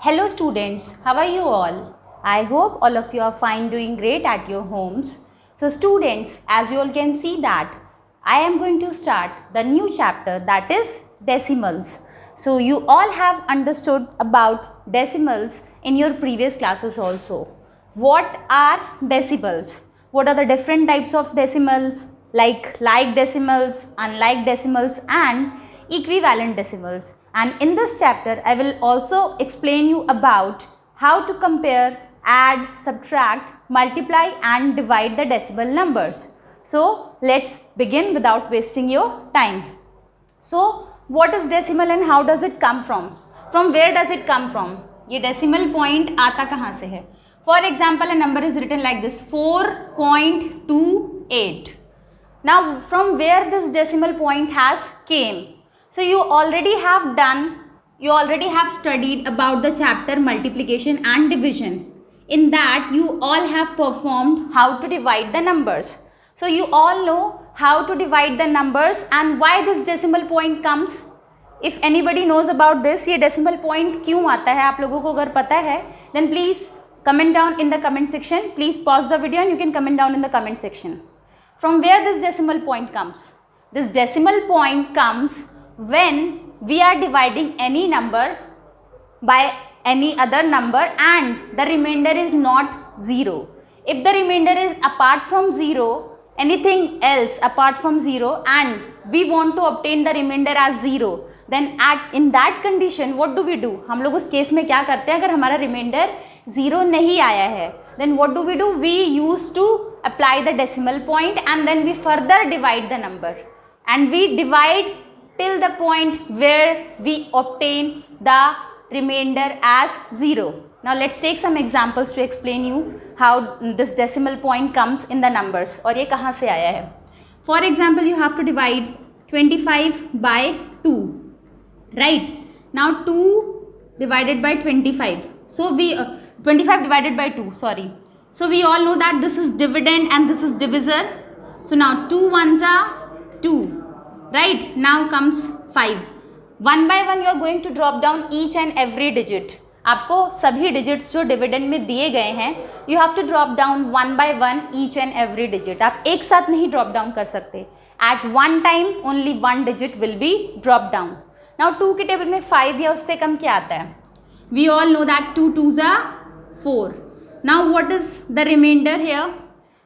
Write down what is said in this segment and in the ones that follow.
Hello students, how are you all? I hope all of you are fine, doing great at your homes. So students, as you all can see that I am going to start the new chapter, that is decimals. So you all have understood about decimals in your previous classes also. What are decimals? What are the different types of decimals, like decimals, unlike decimals and equivalent decimals? And in this chapter I will also explain you about how to compare, add, subtract, multiply and divide the decimal numbers. So let's begin without wasting your time. So what is decimal and how does it come from? From where does it come from? ये decimal point आता कहाँ से है? For example, a number is written like this, 4.28. Now from where this decimal point has came? So you already have studied about the chapter multiplication and division. In that you all have performed how to divide the numbers. So you all know how to divide the numbers and why this decimal point comes. If anybody knows about this, ये decimal point क्यों आता है, आप लोगों को अगर पता है, then please comment down in the comment section. Please pause the video and you can comment down in the comment section. From where this decimal point comes? This decimal point comes when we are dividing any number by any other number and the remainder is not 0. If the remainder is apart from 0, anything else apart from 0 and we want to obtain the remainder as 0, then in that condition what do we do? हम लोग उस case में क्या करते हैं? अगर हमारा remainder 0 नहीं आया है, then what do? We used to apply the decimal point and then we further divide the number and we divide till the point where we obtain the remainder as 0. Now let's take some examples to explain you how this decimal point comes in the numbers और ये कहाँ से आया है. For example, you have to divide 25 by 2, right? Now 2 divided by 25. So 25 divided by 2, sorry. So we all know that this is dividend and this is divisor. So now 2 ones are 2, right? Now comes 5. One by one you are going to drop down each and every digit. आपको सभी digits जो dividend में दिए गए हैं, you have to drop down one by one each and every digit. आप एक साथ नहीं drop down कर सकते. At one time only one digit will be dropped down. Now 2 के टेबल में 5 या उससे कम क्या आता है? We all know that 2 2s are 4. Now what is the remainder here?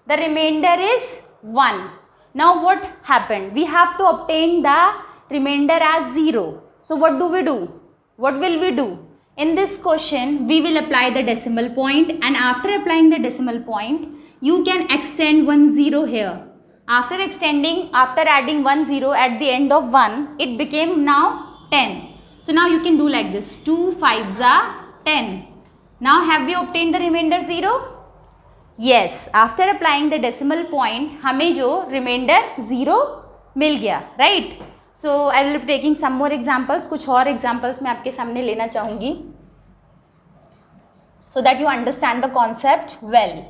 The remainder is 1. Now what happened? We have to obtain the remainder as 0. So what do? What will we do? In this question we will apply the decimal point and after applying the decimal point you can extend 1 0 here. After adding 1 0 at the end of 1, it became now 10. So now you can do like this, 2 5s are 10. Now have we obtained the remainder 0? Yes, after applying the decimal point हमें जो remainder 0 मिल गया, right? So I will be taking some more examples. कुछ और examples मैं आपके सामने लेना चाहूँगी so that you understand the concept well.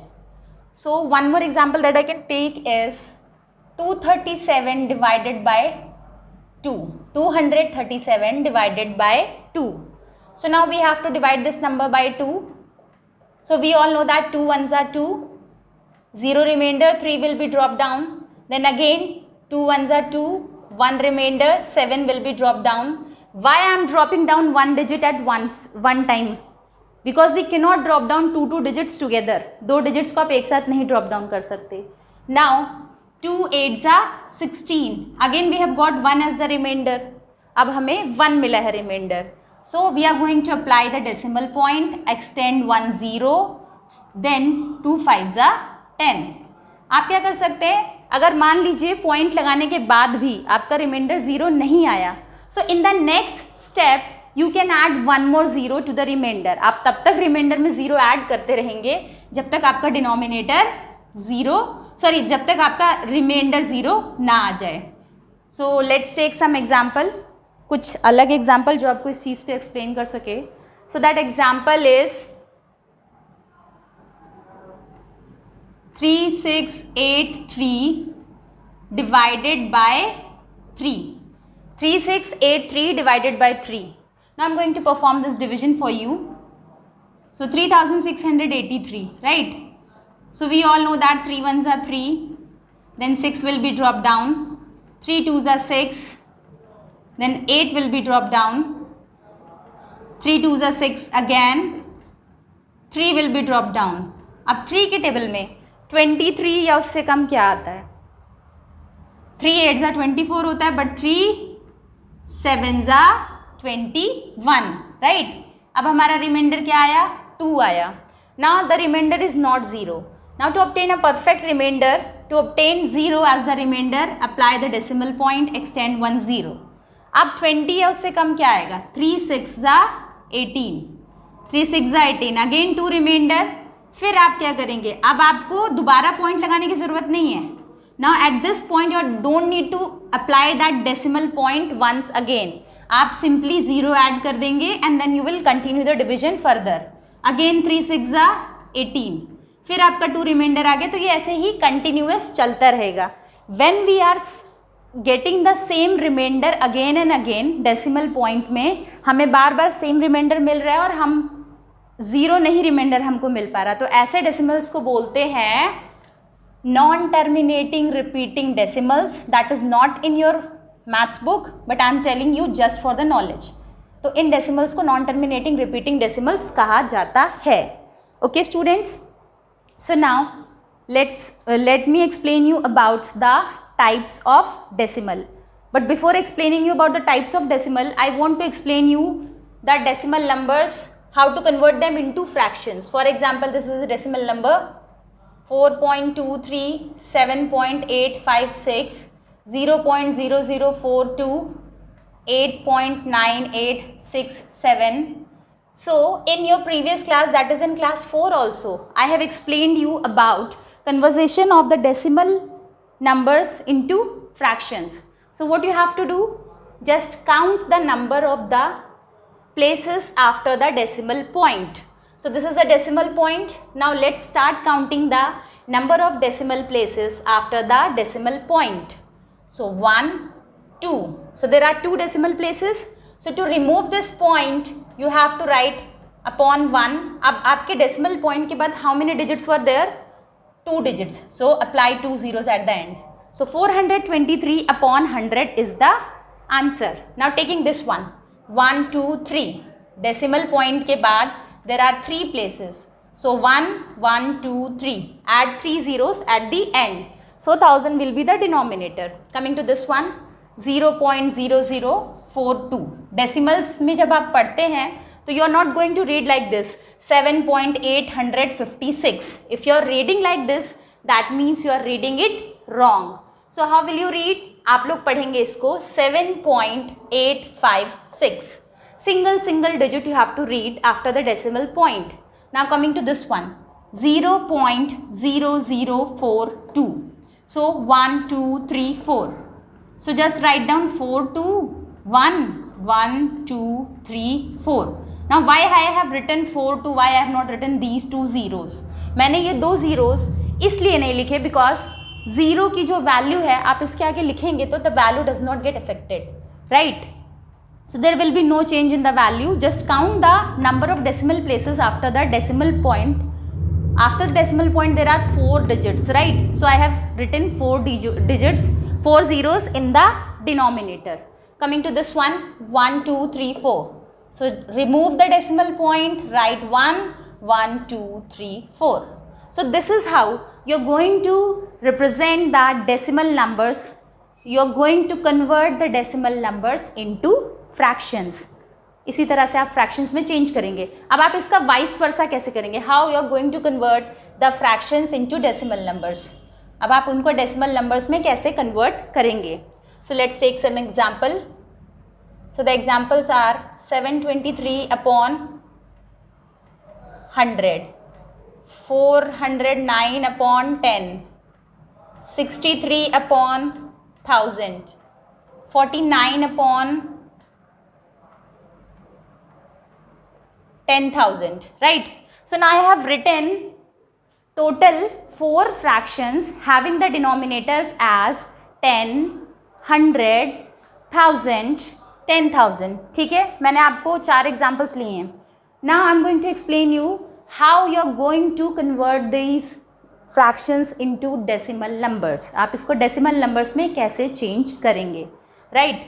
So one more example that I can take is 237 divided by 2. 237 divided by 2. So now we have to divide this number by 2. So we all know that 2 ones are 2. 0 remainder, 3 will be dropped down. Then again 2 ones are 2. 1 remainder, 7 will be dropped down. Why I am dropping down one digit at one time? Because we cannot drop down two digits together. दो digits को आप एक साथ नहीं drop down कर सकते. Now 2 8s are 16. Again we have got 1 as the remainder. अब हमें 1 मिला है remainder. So we are going to apply the decimal point, extend 1 0, then 2 5s are 10. आप क्या कर सकते हैं? अगर मान लीजिए पॉइंट लगाने के बाद भी आपका रिमाइंडर 0 नहीं आया, so in the next step you can add 1 more 0 to the reminder. आप तब तक रिमाइंडर में 0 ऐड करते रहेंगे जब तक आपका डिनोमिनेटर जब तक आपका रिमाइंडर 0 ना आ जाए. So let's take some example, कुछ अलग एग्जाम्पल जो आपको इस चीज़ को एक्सप्लेन कर सके. So that example is 3683 divided by 3. 3683 divided by 3. Now I am going to perform this division for you. So 3683, right? So we all know that 3 ones are 3, then 6 will be dropped down, 3 twos are 6, then 8 will be dropped down, 3 twos are 6 again, 3 will be dropped down. अब 3 के table में 23 या उससे कम क्या आता है? 3 8 जा 24 होता है, बट 3 7 जा 21, राइट? अब हमारा रिमाइंडर क्या आया? 2 आया. Now the remainder is not 0. Now to obtain a perfect remainder, to obtain 0 as the remainder, apply the decimal point, extend 1 0. अब 20 या उससे कम क्या आएगा? 3 6 जा 18, 3 6 जा 18, अगेन 2 रिमाइंडर. फिर आप क्या करेंगे? अब आपको दोबारा पॉइंट लगाने की ज़रूरत नहीं है. Now at this point you don't need to apply that decimal point once again. आप सिंपली 0 ऐड कर देंगे and then you will continue the division further. Again 3 6 जा 18, फिर आपका 2 रिमाइंडर आ गया. तो ये ऐसे ही कंटिन्यूअस चलता रहेगा. When we are getting the same remainder again and again, decimal point में हमें बार बार सेम रिमाइंडर मिल रहा है और हम 0 नहीं रिमाइंडर हमको मिल पा रहा, तो ऐसे डेसिमल्स को बोलते हैं non terminating repeating decimals. That is not in your maths book, but I am telling you just for the knowledge. तो इन डेसिमल्स को नॉन टर्मिनेटिंग रिपीटिंग डेसिमल्स कहा जाता है. Okay students, so now let me explain you about the types of decimal. But before explaining you about the types of decimal, I want to explain you the decimal numbers, how to convert them into fractions. For example, this is a decimal number 4.23, 7.856, 0.0042, 8.9867. So in your previous class, that is in class 4 also, I have explained you about conversion of the decimal numbers into fractions. So what you have to do, just count the number of the places after the decimal point. So this is a decimal point. Now let's start counting the number of decimal places after the decimal point. So 1 2, so there are 2 decimal places. So to remove this point you have to write upon 1. अब आपके decimal point के बाद how many digits were there? 2 digits. So apply 2 zeros at the end. So 423 upon 100 is the answer. Now taking this one, 1 2 3, decimal point के बाद there are 3 places. So 1 1 2 3, add 3 zeros at the end. So 1000 will be the denominator. Coming to this one, 0.0042. Decimals में जब आप पढ़ते हैं तो you are not going to read like this 7.856. If you are reading like this, that means you are reading it wrong. So how will you read? आप लोग पढ़ेंगे इसको 7.856. Single digit you have to read after the decimal point. Now coming to this one, 0.0042. So 1 2 3 4. So just write down 4 2 1 1 2 3 4. Now why I have written 4 2, why I have not written these 2 zeros? मैंने ये 2 zeros इसलिए नहीं लिखे because 0 की जो value है आप इसके आगे लिखेंगे तो the value does not get affected, right? So there will be no change in the value. Just count the number of decimal places after the decimal point. After the decimal point there are 4 digits, right? So I have written 4 digits, 4 zeros in the denominator. Coming to this one, 1 2 3 4. So remove the decimal point, write 1 1 2 3 4. So this is how you're going to represent the decimal numbers. You're going to convert the decimal numbers into fractions. इसी तरह से आप fractions में change करेंगे. अब आप इसका vice versa कैसे करेंगे? How you're going to convert the fractions into decimal numbers. अब आप उनको decimal numbers में कैसे convert करेंगे? So let's take some example. So the examples are 723 upon 100, 409 upon 10, 63 upon 1000, 49 upon 10,000, right? So now I have written total 4 fractions having the denominators as 10, 100, 1000, 10,000. ठीक है, मैंने आपको 4 एग्जाम्पल्स लिए हैं. Now I'm going to explain you how you're going to convert these fractions into decimal numbers. आप इसको decimal numbers में कैसे change करेंगे, right?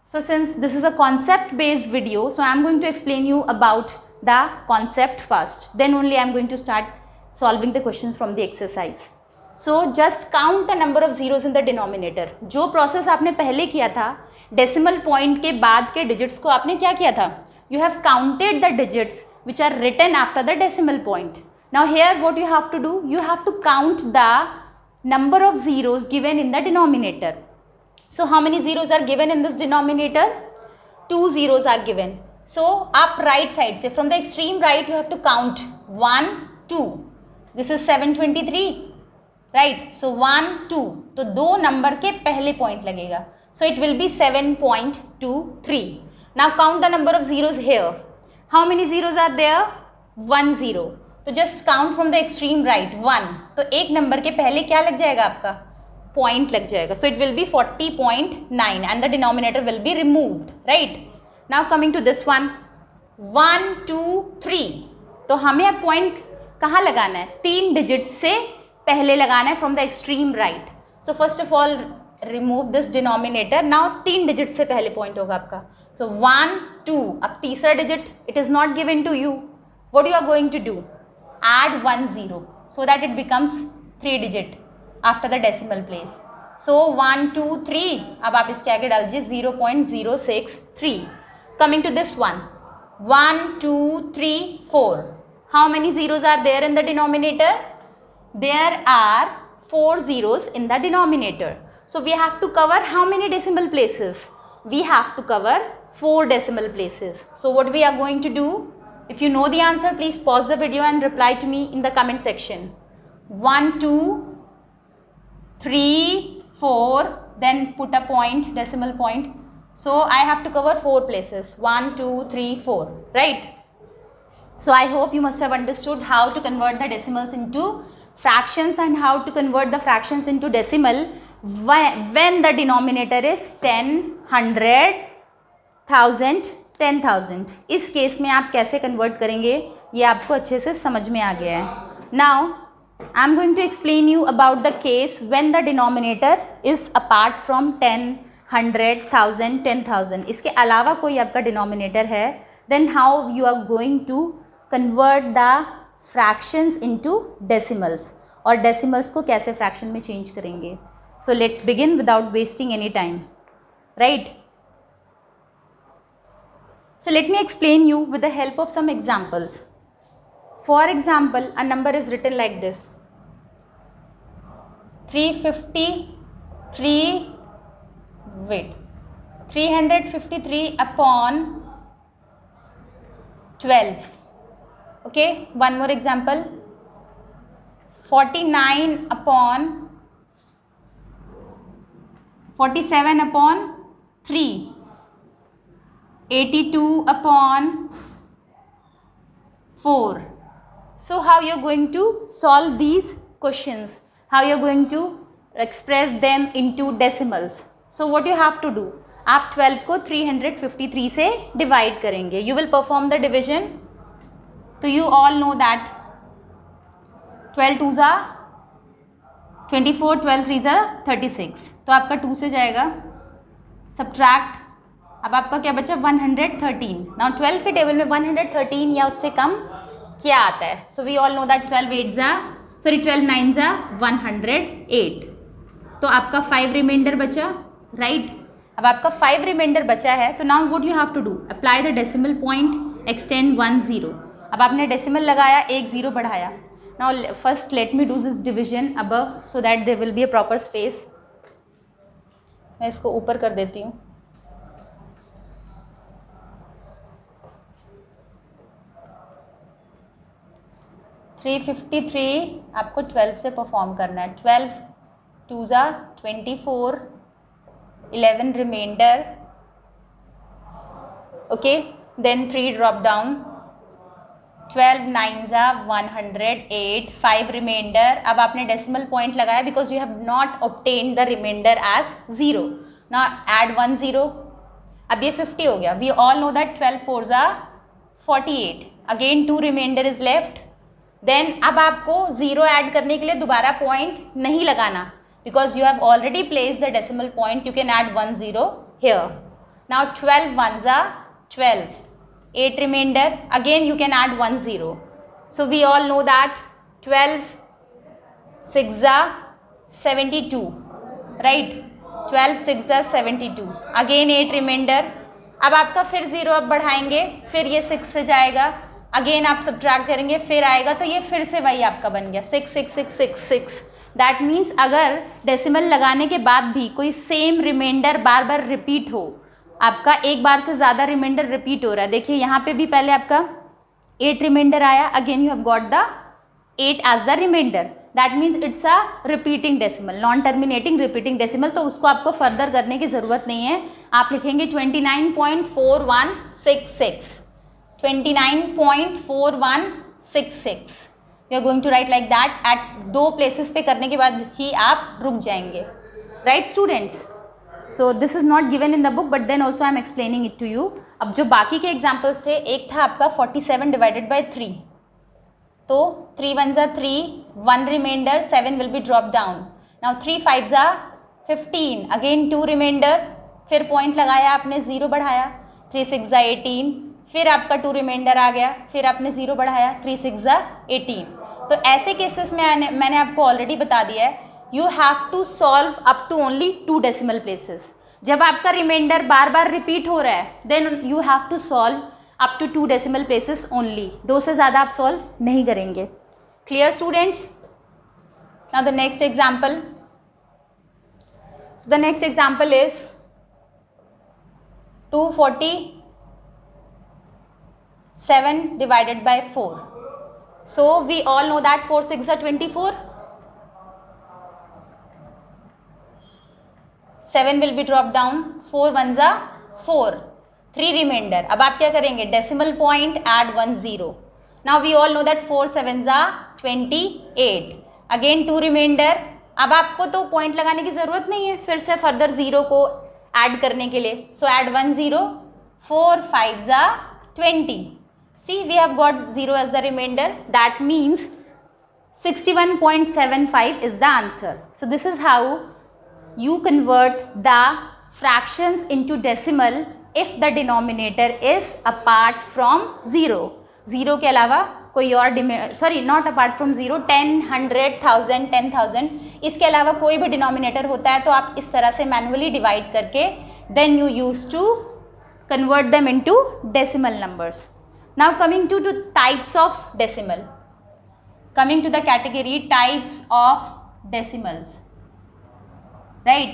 So since this is a concept based video, so I'm going to explain you about the concept first. Then only I'm going to start solving the questions from the exercise. So just count the number of zeros in the denominator. जो process आपने पहले किया था, decimal point के बाद के digits को आपने क्या किया था? You have counted the digits which are written after the decimal point. Now here what you have to do? You have to count the number of zeros given in the denominator. So how many zeros are given in this denominator? 2 zeros are given. So up right side से from the extreme right you have to count 1, 2. This is 723. Right? So 1, 2. तो दो number के पहले point लगेगा. So it will be 7.23. Now count the number of zeros here. How many zeros are there? 1 0. तो just count from the extreme right. 1. तो एक number के पहले क्या लग जाएगा आपका? Point लग जाएगा. So it will be 40.9 and the denominator will be removed. Right? Now coming to this one. 1, 2, 3. तो हमें अब point कहाँ लगाना है? 3 digits से पहले लगाना है from the extreme right. So first of all remove this denominator. Now 3 digits से पहले point होगा आपका. So 1, 2. अब तीसरा digit it is not given to you. What you are going to do? Add 1 0 so that it becomes 3 digit after the decimal place. So 1, 2, 3. अब आप इसके आगे डाल दीजिए 0.063. Coming to this one. 1, 2, 3, 4. How many zeros are there in the denominator? There are 4 zeros in the denominator. So we have to cover how many decimal places? We have to cover 4 decimal places. So what we are going to do? If you know the answer, please pause the video and reply to me in the comment section. 1, 2, 3, 4, then put a point, decimal point. So I have to cover 4 places. 1, 2, 3, 4, right? So I hope you must have understood how to convert the decimals into fractions and how to convert the fractions into decimal when the denominator is 10, 100, 1000, 10,000. इस case में आप कैसे convert करेंगे ये आपको अच्छे से समझ में आ गया है. Now I am going to explain you about the case when the denominator is apart from 10, 100, 1000, 10,000. इसके अलावा कोई आपका denominator है, then how you are going to convert the fractions into decimals और decimals को कैसे fraction में change करेंगे. So let's begin without wasting any time, right? So let me explain you with the help of some examples. For example, a number is written like this. 353 upon 12. Okay, one more example. 47 upon 3. 82 upon 4. So how you are going to solve these questions? How you are going to express them into decimals? So what you have to do? आप 12 को 353 से divide करेंगे. You will perform the division. So you all know that 12 2s are 24, 12 3s are 36. तो आपका 2 से जाएगा. Subtract. अब आपका क्या बचा 113. Now 12 के टेबल में 113 या उससे कम क्या आता है? So we all know that 12 9s are 108. तो आपका 5 रिमाइंडर बचा, राइट? अब आपका 5 रिमाइंडर बचा है तो now what you have to do? Apply the decimal point, extend 1 0. अब आपने डेसिमल लगाया, एक 0 बढ़ाया. Now first let me do this division above so that there will be a proper space. मैं इसको ऊपर कर देती हूँ. थ्री 53 आपको 12 से परफॉर्म करना है. 12 2s are 24, 11 remainder. Okay, then 3 drop down. 12 9s are 108, 5 remainder. अब आपने डेसिमल पॉइंट लगाया because you have not obtained the remainder as 0. Now add 1 0. अब ये 50 हो गया. We all know that 12 4s are 48. Again 2 remainder is left. Then अब आपको 0 add करने के लिए दोबारा पॉइंट नहीं लगाना, because you have already place the decimal point. You can add 1 0 here. Now 12 ones are 12. 8 remainder. Again you can add 1 0. So we all know that 12 6 are 72, right? 12 6 are 72. Again 8 remainder. अब आपका फिर 0 अब बढ़ाएंगे, फिर ये 6 से जाएगा, अगेन आप सब्ट्रैक्ट करेंगे, फिर आएगा, तो ये फिर से वही आपका बन गया 6 6 6 6 6. दैट मीन्स अगर डेसिमल लगाने के बाद भी कोई सेम रिमाइंडर बार बार रिपीट हो, आपका एक बार से ज़्यादा रिमाइंडर रिपीट हो रहा है. देखिए यहाँ पे भी पहले आपका 8 रिमाइंडर आया, again you have got the 8 as the remainder. That means it's a repeating decimal, non terminating repeating decimal. तो उसको आपको फर्दर करने की ज़रूरत नहीं है. आप लिखेंगे 29.4166. 29.4166. You are going to write like that. At 2 places पे करने के बाद ही आप रुक जाएंगे. Right students? So this is not given in the book, but then also I am explaining it to you. अब जो बाकी के एग्जाम्पल्स थे, एक था आपका 47 डिवाइडेड बाई 3. तो 3 ones are 3, 1 remainder, 7 will be dropped down. Now 3 5s are 15. Again 2 remainder, फिर पॉइंट लगाया आपने, 0 बढ़ाया, 3 6 are 18. फिर आपका 2 रिमाइंडर आ गया, फिर आपने 0 बढ़ाया, 3 6 are 18. तो ऐसे केसेस में मैंने आपको ऑलरेडी बता दिया है, you have to solve up to only 2 decimal places. जब आपका रिमाइंडर बार बार रिपीट हो रहा है, then you have to solve up to 2 decimal places only. 2 से ज़्यादा आप सॉल्व नहीं करेंगे. Clear students? Now the next example. So the next example is 247 divided by 4. So we all know that 4 6 are 24. 7 will be dropped down. 4 ones are 4. 3 remainder. अब आप क्या करेंगे? Decimal point add 1 0. Now we all know that 4 7s are 28. Again 2 remainder. अब आपको तो point लगाने की ज़रूरत नहीं है फिर से फर्दर 0 को ऐड करने के लिए. So add 1 0. 4 5s are 20. See, we have got 0 as the remainder. That means 61.75 is the answer. So this is how you convert the fractions into decimal if the denominator is apart from 0. 0 के अलावा कोई और not apart from 0, 10 100 1000 10,000 इसके अलावा कोई भी denominator होता है तो आप इस तरह से मैनुअली डिवाइड करके then you use to convert them into decimal numbers. Now coming to types of decimal. Coming to the category types of decimals. Right?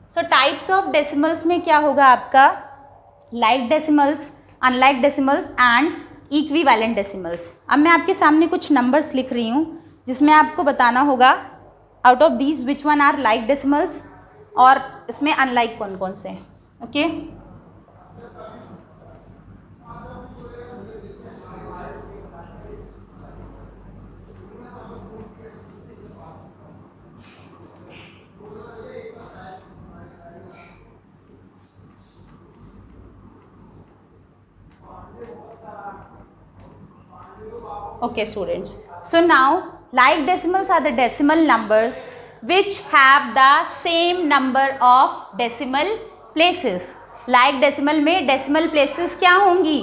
So types of decimals में क्या होगा आपका? Like decimals, unlike decimals and equivalent decimals. अब मैं आपके सामने कुछ numbers लिख रही हूँ जिसमें आपको बताना होगा out of these which one are like decimals और इसमें unlike कौन कौन से हैं. Okay? Okay students, so now like decimals are the decimal numbers which have the same number of decimal places. Like decimal में decimal places क्या होंगी?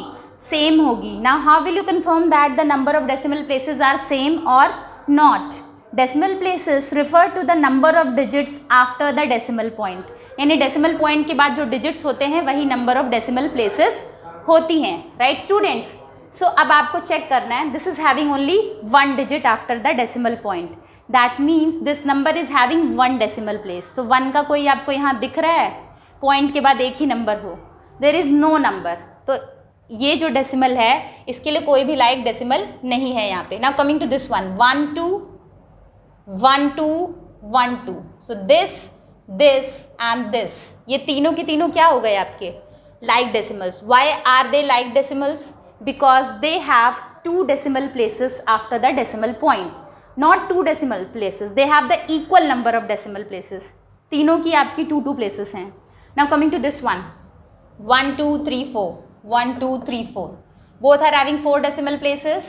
Same होगी. Now how will you confirm that the number of decimal places are same or not? Decimal places refer to the number of digits after the decimal point. यानी decimal point के बाद जो digits होते हैं वही number of decimal places होती हैं. Right students? So अब आपको चेक करना है, this is having only 1 digit after the decimal point. That means this number is having 1 decimal place. तो 1 का कोई आपको यहाँ दिख रहा है? पॉइंट के बाद एक ही नंबर हो. There is no number. तो ये जो डेसिमल है इसके लिए कोई भी लाइक डेसिमल नहीं है यहाँ पे. Now coming to this one, 1 2 1 2 1 2. So this and this, ये तीनों के तीनों क्या हो गए आपके? Like decimals. Why are they like decimals? Because they have 2 decimal places after the decimal point. Not 2 decimal places, they have the equal number of decimal places. तीनों की आपकी 2 places हैं. Now coming to this one, 1 2 3 4 1 2 3 4. both are having 4 decimal places.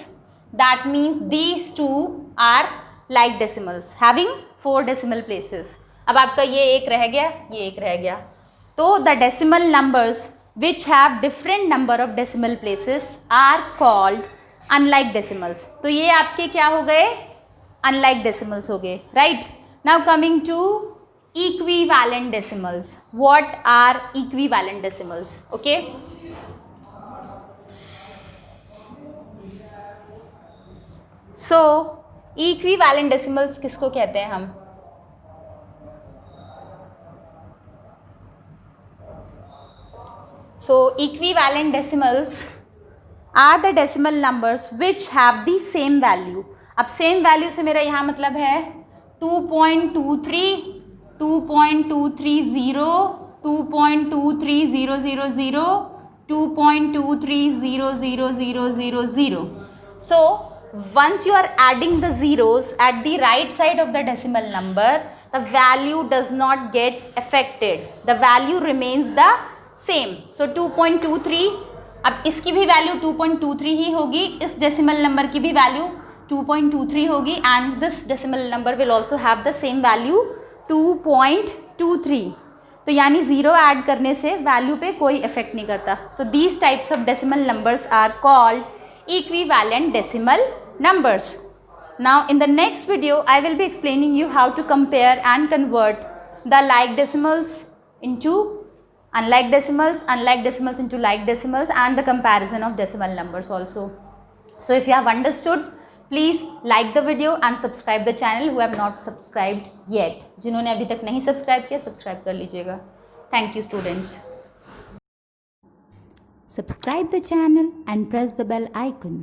That means these two are like decimals having 4 decimal places. अब आपका ये एक रह गया, ये एक रह गया. तो the decimal numbers which have different number of decimal places are called unlike decimals. तो ये आपके क्या हो गए? Unlike decimals हो गए, right? Now coming to equivalent decimals. What are equivalent decimals? Okay. So equivalent decimals किसको कहते हैं हम? So equivalent decimals are the decimal numbers which have the same value. अब same value से मेरा यहाँ मतलब है 2.23, 2.230, 2.23000, 2.2300000. So once you are adding the zeros at the right side of the decimal number, the value does not gets affected. The value remains the same. So 2.23, अब इसकी भी value 2.23 ही होगी, इस डेसिमल नंबर की भी वैल्यू 2.23 होगी and this decimal number will also have the same value 2.23. तो यानी ज़ीरो ऐड करने से वैल्यू पे कोई इफेक्ट नहीं करता. So these types of decimal numbers are called equivalent decimal numbers. Now in the next video I will be explaining you how to compare and convert the like decimals into unlike decimals into like decimals, and the comparison of decimal numbers also. So if you have understood, please like the video and subscribe the channel who have not subscribed yet. जिन्होंने अभी तक नहीं subscribe किया, subscribe कर लीजिएगा. Thank you students. Subscribe the channel and press the bell icon.